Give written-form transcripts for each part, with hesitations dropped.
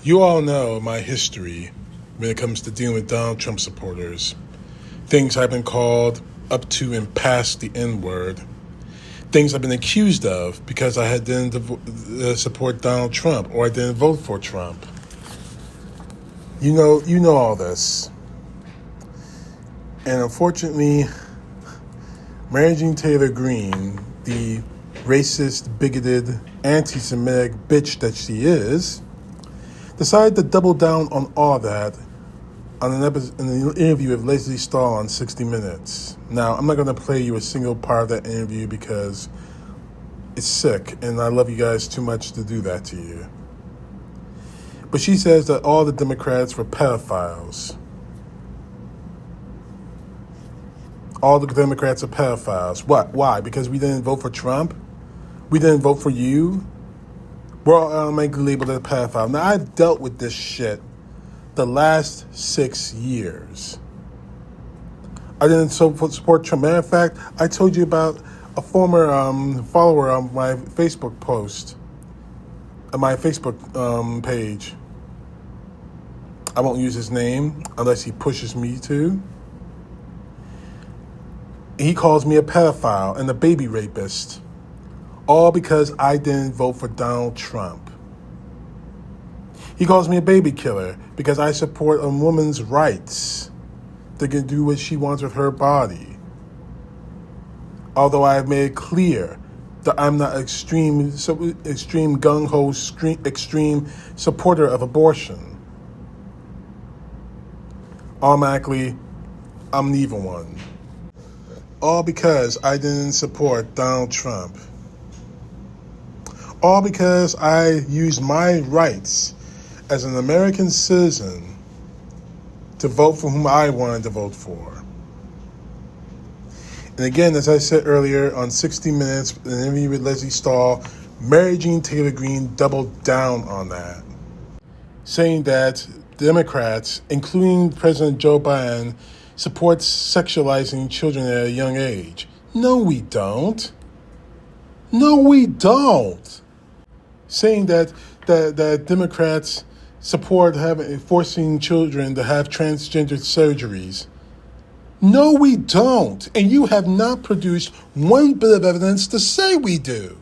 You all know my history when it comes to dealing with Donald Trump supporters. Things I've been called up to and past the N-word. Things I've been accused of because I didn't support Donald Trump or I didn't vote for Trump. You know all this. And unfortunately, Marjorie Taylor Greene, the racist, bigoted, anti-Semitic bitch that she is, decided to double down on all that on an interview with Leslie Stahl on 60 Minutes. Now, I'm not going to play you a single part of that interview because it's sick, and I love you guys too much to do that to you. But she says that all the Democrats were pedophiles. All the Democrats are pedophiles. What? Why? Because we didn't vote for Trump? We didn't vote for you? We're all automatically labeled as a pedophile. Now, I've dealt with this shit the last 6 years. I didn't support Trump. Matter of fact, I told you about a former follower on my Facebook post, on my Facebook page. I won't use his name unless he pushes me to. He calls me a pedophile and a baby rapist, all because I didn't vote for Donald Trump. He calls me a baby killer because I support a woman's rights to do what she wants with her body. Although I have made it clear that I'm not extreme gung-ho, extreme supporter of abortion. Automatically, I'm neither one. All because I didn't support Donald Trump. All because I used my rights as an American citizen to vote for whom I wanted to vote for. And again, as I said earlier, on 60 Minutes, an interview with Leslie Stahl, Marjorie Taylor Greene doubled down on that, saying that Democrats, including President Joe Biden, supports sexualizing children at a young age. No, we don't. No, we don't. Saying that Democrats support forcing children to have transgender surgeries. No, we don't. And you have not produced one bit of evidence to say we do.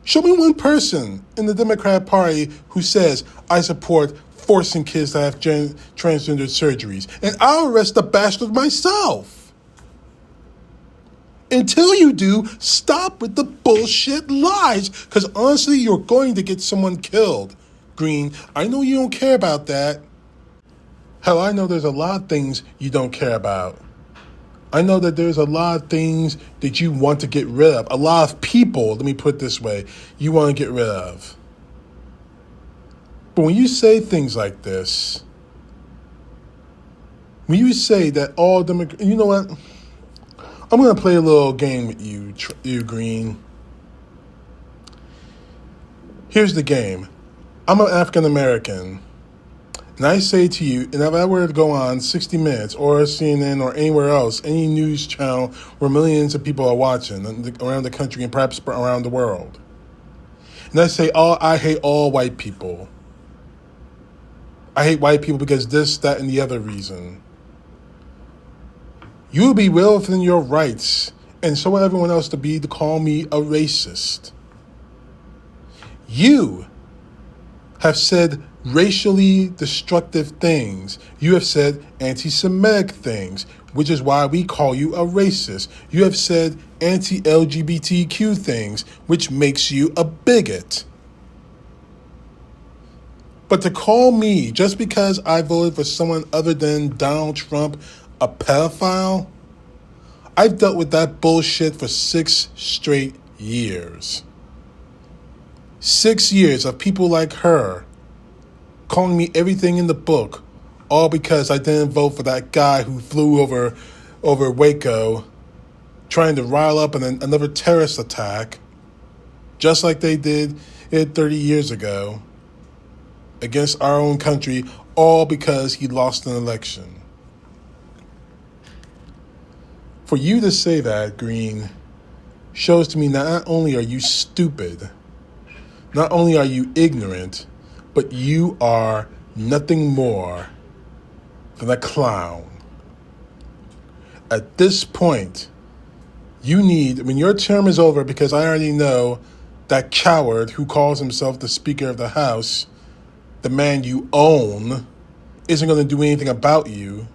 Show me one person in the Democrat Party who says, I support forcing kids to have transgender surgeries. And I'll arrest the bastard myself. Until you do, stop with the bullshit lies. Because honestly, you're going to get someone killed. Greene, I know you don't care about that. Hell, I know there's a lot of things you don't care about. I know that there's a lot of things that you want to get rid of. A lot of people, let me put it this way, you want to get rid of. But when you say things like this, when you say that all Democrats, you know what? I'm going to play a little game with you, Greene. Here's the game. I'm an African American, and I say to you, and if I were to go on 60 Minutes or CNN or anywhere else, any news channel where millions of people are watching around the country and perhaps around the world, and I say, I hate all white people. I hate white people because this, that, and the other reason. You will be well within your rights, and so will everyone else to call me a racist. You have said racially destructive things. You have said anti-Semitic things, which is why we call you a racist. You have said anti-LGBTQ things, which makes you a bigot. But to call me, just because I voted for someone other than Donald Trump, a pedophile? I've dealt with that bullshit for 6 straight years. 6 years of people like her calling me everything in the book, all because I didn't vote for that guy who flew over Waco trying to rile up another terrorist attack, just like they did it 30 years ago against our own country, all because he lost an election. For you to say that, Greene, shows to me not only are you stupid, not only are you ignorant, but you are nothing more than a clown. At this point, when your term is over, because I already know that coward who calls himself the Speaker of the House, the man you own, isn't going to do anything about you.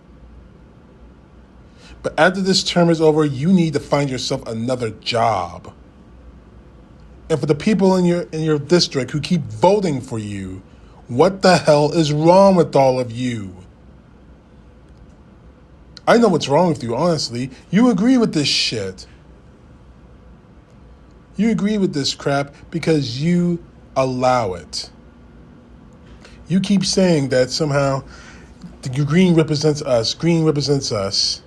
But after this term is over, you need to find yourself another job. And for the people in your district who keep voting for you, what the hell is wrong with all of you? I know what's wrong with you, honestly. You agree with this shit. You agree with this crap because you allow it. You keep saying that somehow the Green represents us. Green represents us.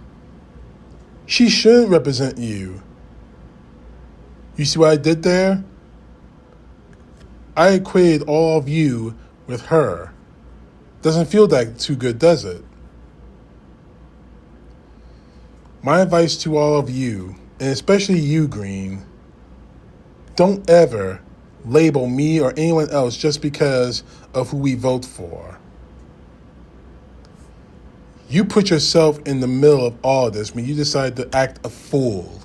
She shouldn't represent you. You see what I did there? I equated all of you with her. Doesn't feel that too good, does it? My advice to all of you, and especially you, Green, don't ever label me or anyone else just because of who we vote for. You put yourself in the middle of all of this when you decide to act a fool.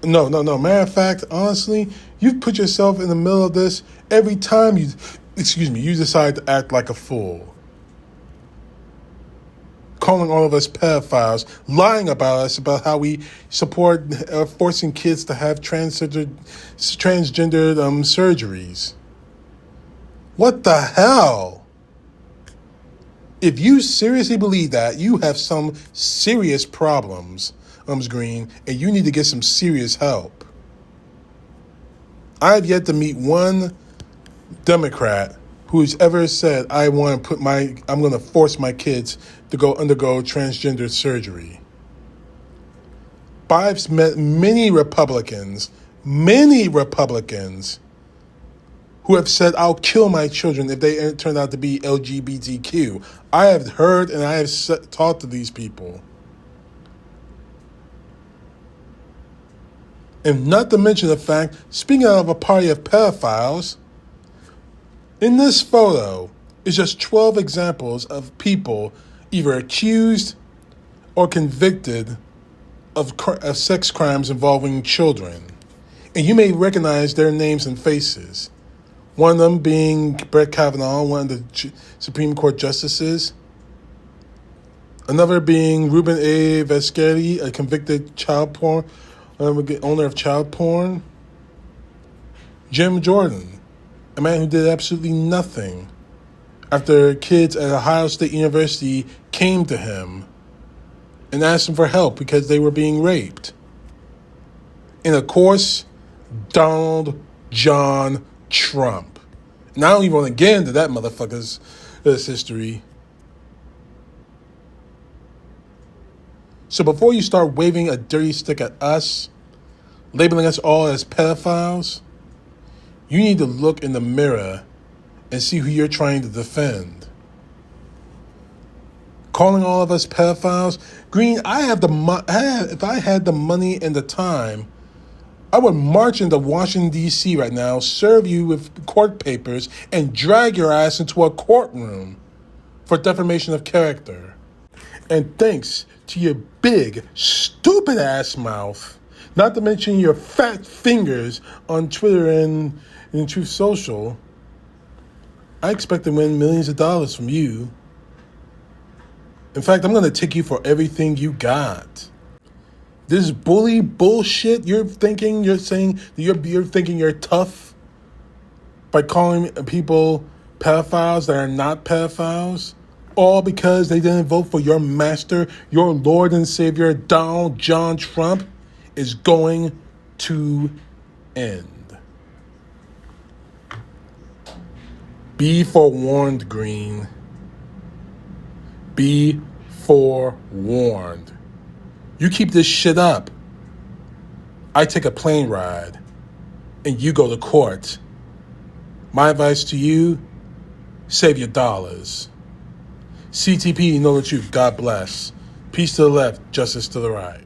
No. Matter of fact, honestly, you've put yourself in the middle of this every time you decide to act like a fool. Calling all of us pedophiles, lying about us, about how we support forcing kids to have transgendered surgeries. What the hell? If you seriously believe that, you have some serious problems, Green, and you need to get some serious help. I have yet to meet one Democrat who's ever said, I'm going to force my kids to undergo transgender surgery. I've met many Republicans who have said, I'll kill my children if they turn out to be LGBTQ. I have heard and I have talked to these people. And not to mention the fact, speaking of a party of pedophiles, in this photo is just 12 examples of people either accused or convicted of sex crimes involving children. And you may recognize their names and faces. One of them being Brett Kavanaugh, one of the Supreme Court justices. Another being Ruben A. Vescetti, a convicted owner of child porn. Jim Jordan, a man who did absolutely nothing after kids at Ohio State University came to him and asked him for help because they were being raped. And of course, Donald John Trump. And I don't even want to get into that motherfucker's history. So before you start waving a dirty stick at us, labeling us all as pedophiles, you need to look in the mirror and see who you're trying to defend. Calling all of us pedophiles, Green, if I had the money and the time, I would march into Washington, D.C. right now, serve you with court papers, and drag your ass into a courtroom for defamation of character. And thanks to your big, stupid ass mouth, not to mention your fat fingers on Twitter and Truth Social, I expect to win millions of dollars from you. In fact, I'm going to take you for everything you got. This bully bullshit you're thinking you're tough by calling people pedophiles that are not pedophiles, all because they didn't vote for your master, your Lord and Savior, Donald John Trump, is going to end. Be forewarned, Green. Be forewarned. You keep this shit up, I take a plane ride, and you go to court. My advice to you, save your dollars. CTP, know the truth. God bless. Peace to the left, justice to the right.